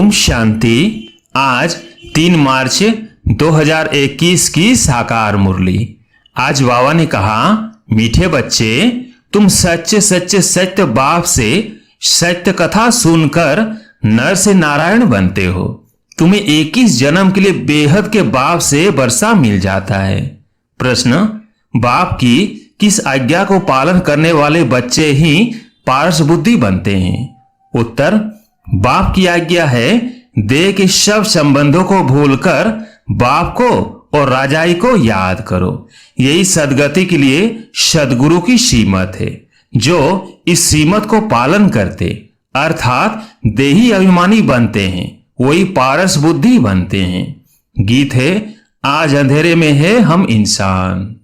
ओम शांति। आज 3 मार्च 2021 की साकार मुरली। आज बाबा ने कहा, मीठे बच्चे, तुम सच्चे सच्चे सत्य बाप से सत्य कथा सुनकर नर से नारायण बनते हो। तुम्हें 21 जन्म के लिए बेहद के बाप से वर्षा मिल जाता है। प्रश्न, बाप की किस आज्ञा को पालन करने वाले बच्चे ही पारस बुद्धि बनते हैं? उत्तर, बाप की आज्ञा है, देह के सब संबंधों को भूलकर बाप को और राजाई को याद करो। यही सदगति के लिए सदगुरु की सीमत है। जो इस सीमत को पालन करते अर्थात देही अभिमानी बनते हैं, वही पारस बुद्धि बनते हैं। गीत है, आज अंधेरे में है हम इंसान।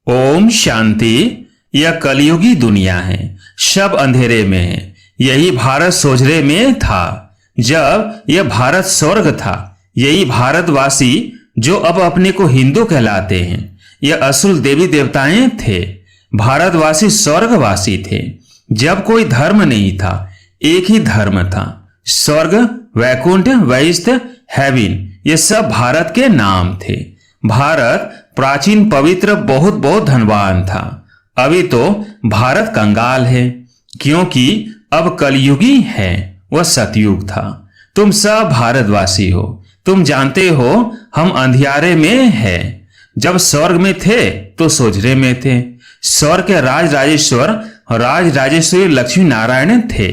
ओम शांति। यह कलयुगी दुनिया है, सब अंधेरे में है। यही भारत सोझरे में था जब यह भारत स्वर्ग था। यही भारतवासी जो अब अपने को हिंदू कहलाते हैं, यह असुल देवी देवताएं थे। भारतवासी स्वर्गवासी थे जब कोई धर्म नहीं था, एक ही धर्म था। स्वर्ग, वैकुंठ, वैष्ठ, हेवन, ये सब भारत के नाम थे। भारत प्राचीन पवित्र बहुत बहुत धनवान था। अभी तो भारत कंगाल है, क्योंकि अब कलयुगी है, वह सतयुग था। तुम सब भारतवासी हो। तुम जानते हो हम अंधियारे में हैं। जब स्वर्ग में थे तो सोझरे में थे। स्वर्ग के राज राजेश्वरी लक्ष्मी नारायण थे।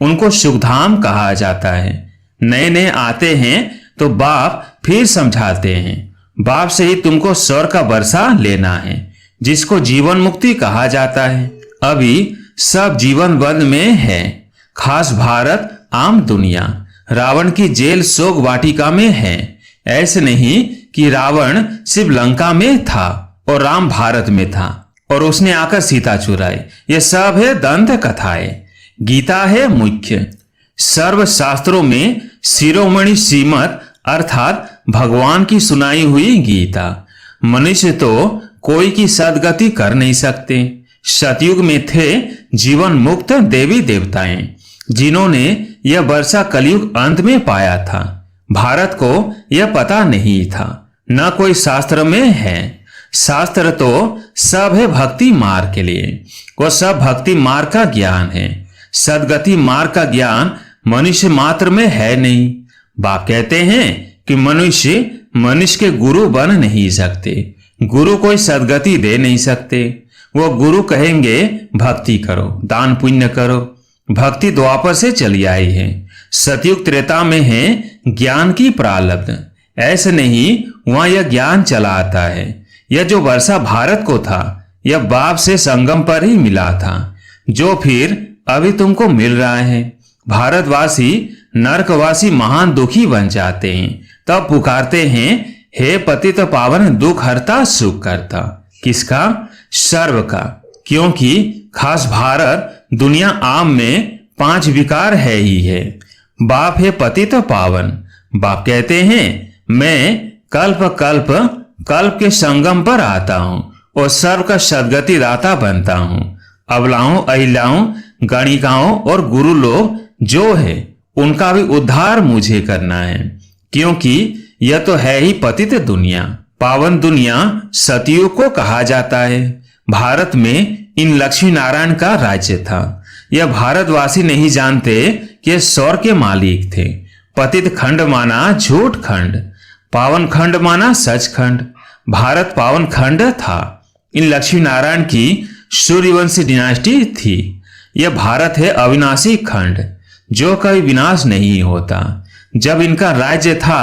उनको सुखधाम कहा जाता है। नए नए आते हैं तो बाप फिर समझाते हैं। बाप से ही तुमको स्वर्ग का वर्षा लेना है, जिसको जीवन मुक्ति कहा जाता है। अभी सब जीवन बंद में है। खास भारत आम दुनिया रावण की जेल शोक वाटिका में है। ऐसे नहीं कि रावण सिर्फ लंका में था और राम भारत में था और उसने आकर सीता चुराई। ये सब है दंत कथाएं। गीता है मुख्य। सर्व शास्त्रों में शिरोमणि श्रीमत अर्थात भगवान की सुनाई हुई गीता। मनुष्य तो कोई की सदगति कर नहीं सकते। सतयुग में थे जीवन मुक्त देवी देवताएं, जिन्होंने यह वर्षा कलयुग अंत में पाया था। भारत को यह पता नहीं था, न कोई शास्त्र में है। शास्त्र तो सब है भक्ति मार्ग के लिए। वो सब भक्ति मार्ग का ज्ञान है। सदगति मार्ग का ज्ञान मनुष्य मात्र में है नहीं। बाप कहते हैं कि मनुष्य के गुरु बन नहीं सकते। गुरु कोई सदगति दे नहीं सकते। वो गुरु कहेंगे भक्ति करो, दान पुण्य करो। भक्ति द्वापर से चली आई है। सतयुग त्रेता में है ज्ञान की प्रारब्ध। ऐसे नहीं वहां यह ज्ञान चला आता है। यह जो वर्षा भारत को था, यह बाप से संगम पर ही मिला था, जो फिर अभी तुमको मिल रहा है। भारतवासी नरकवासी महान दुखी बन जाते हैं, तब पुकारते हैं, हे पतित पावन दुख हरता सुख करता। किसका? सर्व का। क्योंकि खास भारत दुनिया आम में 5 विकार है ही है। बाप है पतित पावन। बाप कहते हैं, मैं कल्प के संगम पर आता हूं और सर्व का सदगति दाता बनता हूं। अबलाओं, अहिलाओं, गणिकाओं और गुरु लोग जो है, उनका भी उद्धार मुझे करना है। क्योंकि यह तो है ही पतित दुनिया। पावन दुनिया सतयुग को कहा जाता है। भारत में इन लक्ष्मी नारायण का राज्य था। यह भारतवासी नहीं जानते कि यह स्वर्ग के मालिक थे। पतित खंड माना झूठ खंड, पावन खंड माना सच खंड। भारत पावन खंड था। इन लक्ष्मी नारायण की सूर्यवंशी डिनास्टी थी। यह भारत है अविनाशी खंड, जो कभी विनाश नहीं होता। जब इनका राज्य था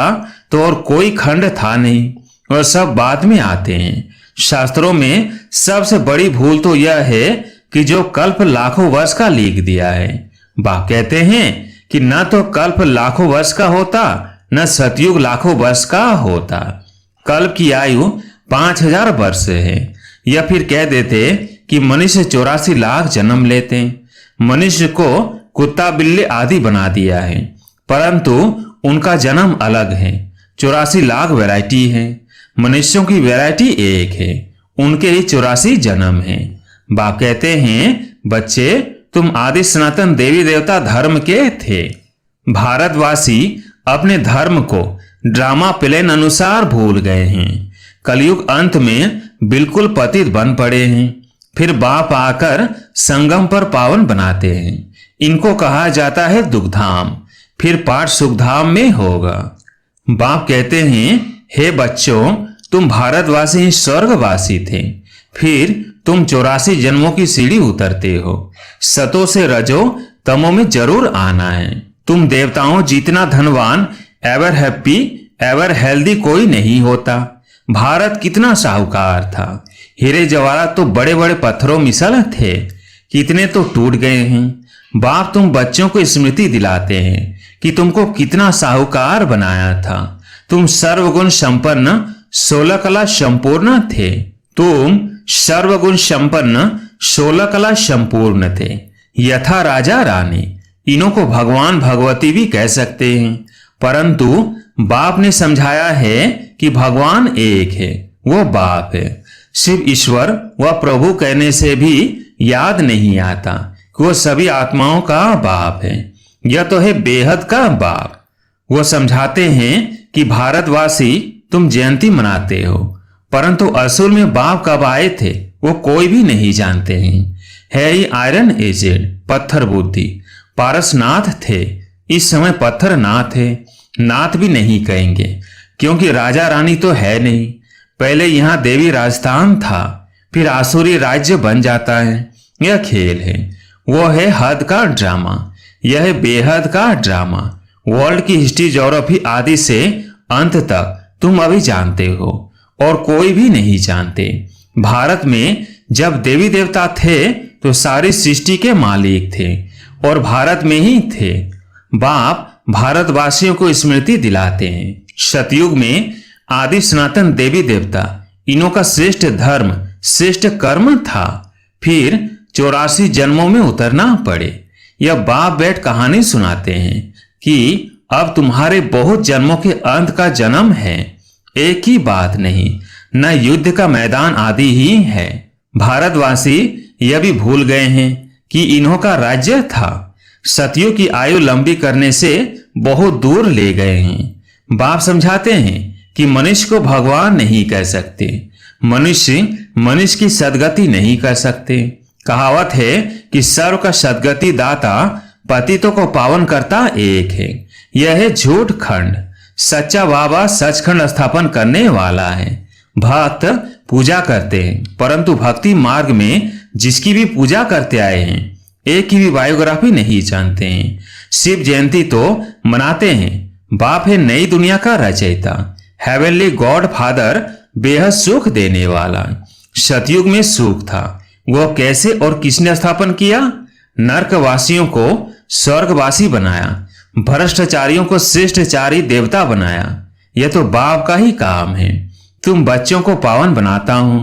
तो और कोई खंड था नहीं, और सब बाद में आते हैं। शास्त्रों में सबसे बड़ी भूल तो यह है कि जो कल्प लाखों वर्ष का लिख दिया है। बाप कहते हैं कि न तो कल्प लाखों वर्ष का होता, न सतयुग लाखों वर्ष का होता। कल्प की आयु 5000 वर्ष है। या फिर कह देते कि मनुष्य 84 लाख जन्म लेते। मनुष्य को कुत्ता बिल्ली आदि बना दिया है, परंतु उनका जन्म अलग है। 84 लाख वैरायटी है। मनुष्यों की वैरायटी एक है, उनके ही 84 जन्म हैं। बाप कहते हैं, बच्चे, तुम आदि सनातन देवी देवता धर्म के थे। भारतवासी अपने धर्म को ड्रामा प्लेन अनुसार भूल गए हैं। कलयुग अंत में बिल्कुल पतित बन पड़े हैं। फिर बाप आकर संगम पर पावन बनाते हैं। इनको कहा जाता है दुखधाम। फिर पाठ सुखधाम में होगा। बाप कहते हैं, हे बच्चों, तुम भारतवासी स्वर्गवासी थे। फिर तुम 84 जन्मों की सीढ़ी उतरते हो। सतो से रजो तमो में जरूर आना है। तुम देवताओं जितना धनवान, एवर हैप्पी, एवर हेल्दी कोई नहीं होता। भारत कितना साहूकार था। हीरे जवाहरात तो बड़े बड़े पत्थरों मिसल थे, कितने तो टूट गए हैं। बाप तुम बच्चों को स्मृति दिलाते हैं कि तुमको कितना साहूकार बनाया था। तुम सर्वगुण संपन्न, 16 कला संपूर्ण थे। तुम सर्वगुण संपन्न, 16 कला संपूर्ण थे। यथा राजा रानी, इन्हों को भगवान भगवती भी कह सकते हैं। परंतु बाप ने समझाया है कि भगवान एक है, वो बाप है। शिव ईश्वर व प्रभु कहने से भी याद नहीं आता कि वो सभी आत्माओं का बाप है। यह तो है बेहद का बाप। वो समझाते हैं कि भारतवासी तुम जयंती मनाते हो, परंतु असल में बाप कब आए थे वो कोई भी नहीं जानते हैं। है ही आयरन एजेड, पत्थर बुद्धि। पारसनाथ थे, इस समय पत्थर ना थे। नाथ भी नहीं कहेंगे क्योंकि राजा रानी तो है नहीं। पहले यहाँ देवी राजस्थान था, फिर आसुरी राज्य बन जाता है। यह खेल है, वो है हद का ड्रामा। यह है बेहद का ड्रामा। वर्ल्ड की हिस्ट्री ज्योग्राफी आदि से अंत तक तुम अभी जानते हो और कोई भी नहीं जानते। भारत में जब देवी देवता थे तो सारी सृष्टि के मालिक थे और भारत में ही थे। बाप भारतवासियों को स्मृति दिलाते हैं। सतयुग में आदि सनातन देवी देवता, इन्हों का श्रेष्ठ धर्म, श्रेष्ठ कर्म था। फिर 84 जन्मों में उतरना पड़े। यह बाप बैठ कहानी सुनाते हैं कि अब तुम्हारे बहुत जन्मों के अंत का जन्म है। एक ही बात नहीं, न युद्ध का मैदान आदि ही है। भारतवासी यह भी भूल गए हैं कि इन्हों का राज्य था। सतियों की आयु लंबी करने से बहुत दूर ले गए हैं। बाप समझाते हैं कि मनुष्य को भगवान नहीं कह सकते। मनुष्य की सदगति नहीं कर सकते। कहावत है कि सर्व का सदगति दाता, पतितों को पावन करता एक है। यह है झूठ खंड। सच्चा बाबा सचखंड स्थापन करने वाला है। भक्त पूजा करते हैं, परंतु भक्ति मार्ग में जिसकी भी पूजा करते आए हैं, एक की भी बायोग्राफी नहीं जानते हैं। शिव जयंती तो मनाते हैं। बाप है नई दुनिया का रचयिता, हेवनली गॉड फादर, बेहद सुख देने वाला। सतयुग में सुख था, वह कैसे और किसने स्थापन किया? नरकवासियों को स्वर्गवासी बनाया, भ्रष्टाचारियों को श्रेष्ठचारी देवता बनाया। यह तो बाप का ही काम है। तुम बच्चों को पावन बनाता हूं,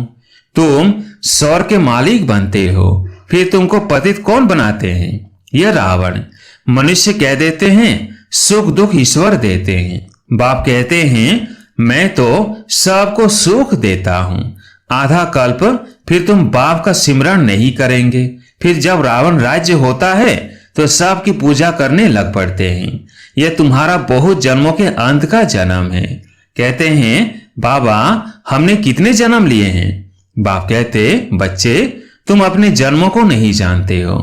तुम स्वर्ग के मालिक बनते हो, फिर तुमको पतित कौन बनाते हैं? यह रावण। मनुष्य कह देते हैं सुख दुख ईश्वर देते हैं। बाप कहते हैं मैं तो सबको सुख देता हूं। आधा कल्प फिर तुम बाप का सिमरण नहीं करेंगे। फिर जब रावण राज्य होता है तो सबकी पूजा करने लग पड़ते हैं। यह तुम्हारा बहुत जन्मों के अंत का जन्म है। कहते हैं बाबा हमने कितने जन्म लिए हैं? बाप कहते बच्चे तुम अपने जन्मों को नहीं जानते हो।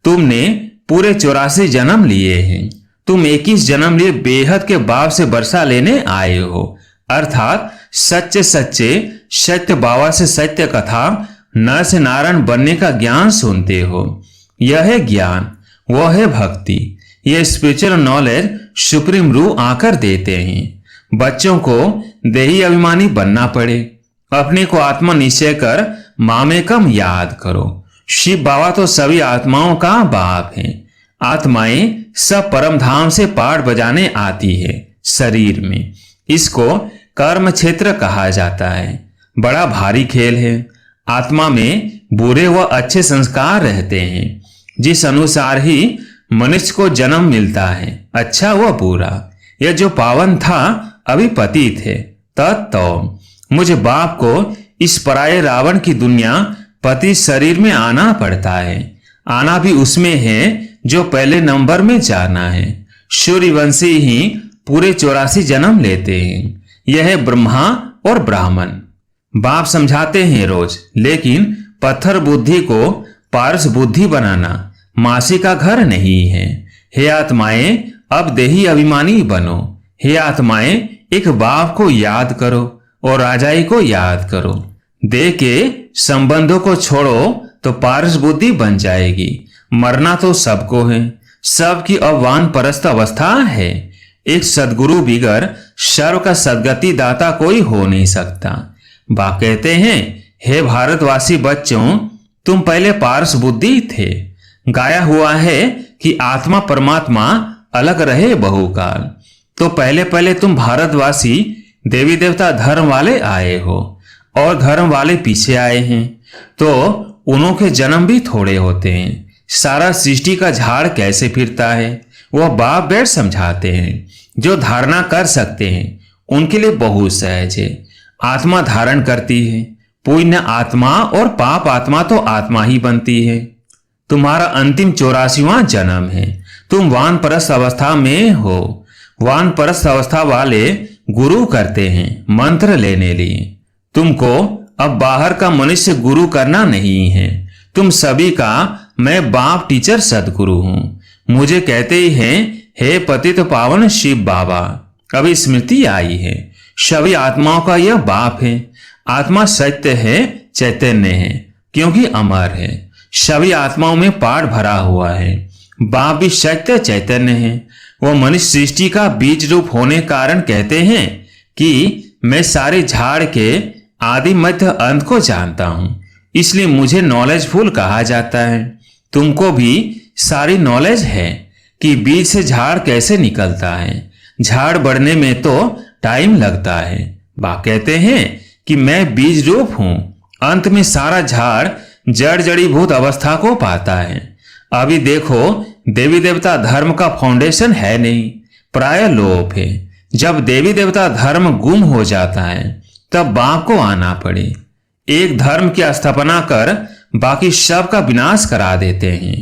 तुमने पूरे 84 जन्म लिए हैं। तुम 21 जन्म लिए बेहद के बाप से वर्षा लेने आए हो, अर्थात सच्चे सच्चे सत्य बाबा से सत्य कथा नर से नारायण बनने का ज्ञान सुनते हो। यह है ज्ञान, वह है भक्ति। यह स्पिरिचुअल नॉलेज सुप्रीम रू आकर देते हैं। बच्चों को देही अभिमानी बनना पड़े। अपने को आत्मा निश्चय कर मामेकम याद करो। शिव बाबा तो सभी आत्माओं का बाप है। आत्माएं सब परम धाम से पाठ बजाने आती है शरीर में। इसको कर्म क्षेत्र कहा जाता है। बड़ा भारी खेल है। आत्मा में बुरे व अच्छे संस्कार रहते हैं, जिस अनुसार ही मनुष्य को जन्म मिलता है, अच्छा व बुरा। यह जो पावन था अभी पतित है। तत्व मुझे बाप को इस पराये रावण की दुनिया पति शरीर में आना पड़ता है। आना भी उसमें है जो पहले नंबर में जाना है। सूर्यवंशी ही पूरे 84 जन्म लेते हैं। यह है ब्रह्मा और ब्राह्मण। बाप समझाते हैं रोज, लेकिन पत्थर बुद्धि को पारस बुद्धि बनाना मासी का घर नहीं है। हे आत्माएं, अब देही अभिमानी बनो। हे आत्माएं, एक बाप को याद करो और राजाई को याद करो। देह के संबंधों को छोड़ो तो पारस बुद्धि बन जाएगी। मरना तो सबको है, सबकी अववान परस्त अवस्था है। एक सदगुरु बिगर सर्व का सदगति दाता कोई हो नहीं सकता। बाप कहते हैं, हे भारतवासी बच्चों, तुम पहले पारस बुद्धि थे। गाया हुआ है कि आत्मा परमात्मा अलग रहे बहुकाल। तो पहले पहले तुम भारतवासी देवी देवता धर्म वाले आए हो और धर्म वाले पीछे आए हैं, तो उन्हों के जन्म भी थोड़े होते हैं। सारा सृष्टि का झाड़ कैसे फिरता है वह बाप बैठ समझाते हैं। जो धारणा कर सकते हैं उनके लिए बहुत सहज है। आत्मा धारण करती है। पुण्य आत्मा और पाप आत्मा तो आत्मा ही बनती है। तुम्हारा अंतिम 84वां जन्म है। तुम वानप्रस्थ अवस्था में हो। वानप्रस्थ अवस्था वाले गुरु करते हैं मंत्र लेने लिए। तुमको अब बाहर का मनुष्य गुरु करना नहीं है। तुम सभी का मैं बाप टीचर सदगुरु हूं। मुझे कहते ही हैं, हे पतित पावन शिव बाबा। अभी स्मृति आई है, सभी आत्माओं का यह बाप है। आत्मा सत्य है, चैतन्य है, क्योंकि अमर है। सभी आत्माओं में पाठ भरा हुआ है। बाप भी सत्य चैतन्य है। वह मनुष्य सृष्टि का बीज रूप होने कारण कहते हैं कि मैं सारे झाड़ के आदि मध्य अंत को जानता हूं, इसलिए मुझे नॉलेजफुल कहा जाता है। तुमको भी सारी नॉलेज है कि बीज से झाड़ कैसे निकलता है। झाड़ बढ़ने में तो टाइम लगता है। बाप कहते हैं कि मैं बीज रूप हूं। अंत में सारा झाड़ जड़ जड़ीभूत अवस्था को पाता है। अभी देखो, देवी देवता धर्म का फाउंडेशन है नहीं, प्राय लोप है। जब देवी देवता धर्म गुम हो जाता है तब बाप को आना पड़े। एक धर्म की स्थापना कर बाकी सब का विनाश करा देते हैं।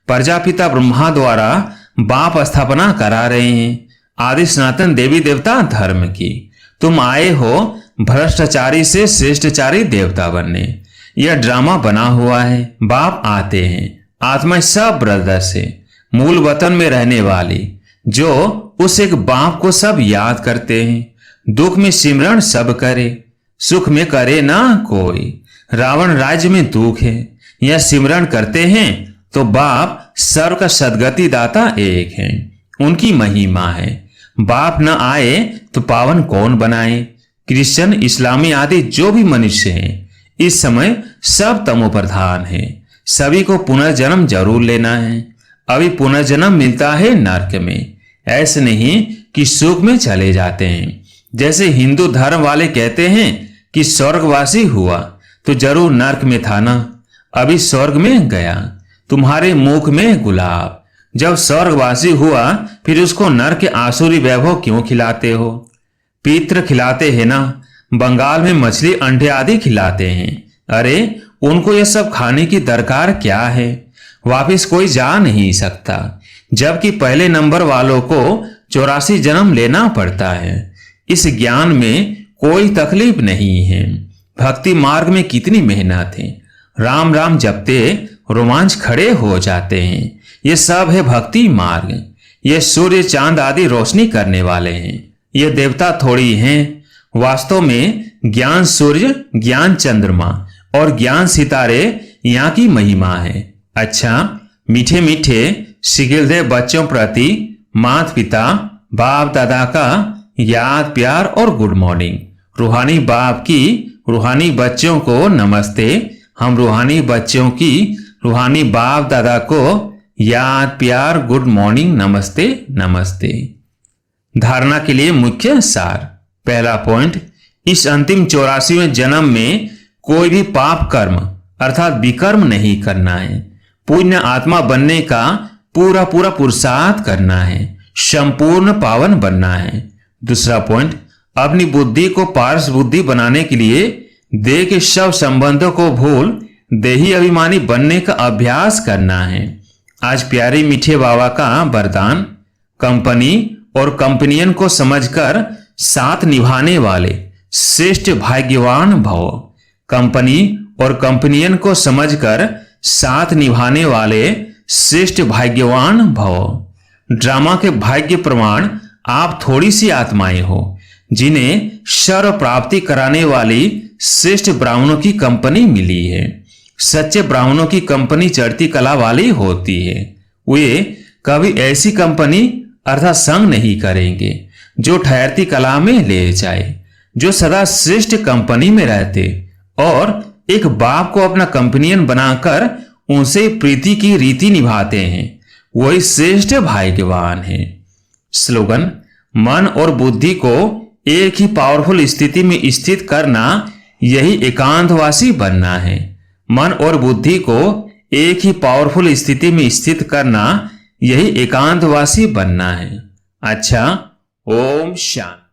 प्रजापिता ब्रह्मा द्वारा बाप स्थापना करा रहे हैं आदि सनातन देवी देवता धर्म की। तुम आए हो भ्रष्टाचारी से श्रेष्ठचारी देवता बनने। यह ड्रामा बना हुआ है। बाप आते हैं आत्मा सब ब्रदर से, मूल वतन में रहने वाली, जो उस एक बाप को सब याद करते हैं। दुख में सिमरण सब करे, सुख में करे ना कोई। रावण राज्य में दुख है, यह सिमरण करते हैं तो बाप सर्व का सदगति दाता एक है। उनकी महिमा है। बाप न आए तो पावन कौन बनाए। क्रिश्चियन, इस्लामी आदि जो भी मनुष्य हैं इस समय सब तमो प्रधान है। सभी को पुनर्जन्म जरूर लेना है। अभी पुनर्जन्म मिलता है नरक में, ऐसे नहीं कि सुख में चले जाते हैं। जैसे हिंदू धर्म वाले कहते हैं कि स्वर्गवासी हुआ तो जरूर नरक में था ना, अभी स्वर्ग में गया। तुम्हारे मुख में गुलाब, जब स्वर्गवासी हुआ फिर उसको नरक के आसुरी वैभव क्यों खिलाते हो। पित्र खिलाते हैं ना, बंगाल में मछली अंडे आदि खिलाते हैं। अरे उनको यह सब खाने की दरकार क्या है। वापिस कोई जा नहीं सकता, जबकि पहले नंबर वालों को 84 जन्म लेना पड़ता है। इस ज्ञान में कोई तकलीफ नहीं है। भक्ति मार्ग में कितनी मेहनत है। राम राम जपते रोमांच खड़े हो जाते हैं। ये सब है भक्ति मार्ग। ये सूर्य चांद आदि रोशनी करने वाले हैं। ये देवता थोड़ी हैं। वास्तव में ज्ञान सूर्य, ज्ञान चंद्रमा और ज्ञान सितारे यहाँ की महिमा है। अच्छा, मीठे मीठे शिगिलदेव बच्चों प्रति माता पिता बाप दादा का याद प्यार और गुड मॉर्निंग। रूहानी बाप की रूहानी बच्चों को नमस्ते। हम रूहानी बच्चों की रूहानी बाप दादा को याद प्यार गुड मॉर्निंग नमस्ते नमस्ते। धारणा के लिए मुख्य सार। पहला पॉइंट, इस अंतिम 84वें जन्म में कोई भी पाप कर्म अर्थात विकर्म नहीं करना है। पुण्य आत्मा बनने का पूरा पूरा पुरुषार्थ करना है। संपूर्ण पावन बनना है। दूसरा पॉइंट, अपनी बुद्धि को पारस बुद्धि बनाने के लिए देह के सब संबंधों को भूल देही अभिमानी बनने का अभ्यास करना है। आज प्यारे मीठे बाबा का वरदान, कंपनी और कंपनियन को समझकर साथ निभाने वाले श्रेष्ठ भाग्यवान भव। कंपनी और कंपनियन को समझकर साथ निभाने वाले श्रेष्ठ भाग्यवान भव। ड्रामा के भाग्य प्रमाण आप थोड़ी सी आत्माएं हो जिन्हें सर्व प्राप्ति कराने वाली श्रेष्ठ ब्राह्मणों की कंपनी मिली है। सच्चे ब्राह्मणों की कंपनी चढ़ती कला वाली होती है। वे कभी ऐसी कंपनी अर्थात संग नहीं करेंगे जो ठहरती कला में ले जाए, जो सदा श्रेष्ठ कंपनी में रहते और एक बाप को अपना कंपनियन बनाकर उनसे प्रीति की रीति निभाते हैं, वही श्रेष्ठ भाग्यवान है। स्लोगन: मन और बुद्धि को एक ही पावरफुल स्थिति में स्थित करना, यही एकांतवासी बनना है। मन और बुद्धि को एक ही पावरफुल स्थिति में स्थित करना, यही एकांतवासी बनना है। अच्छा, ओम शांति।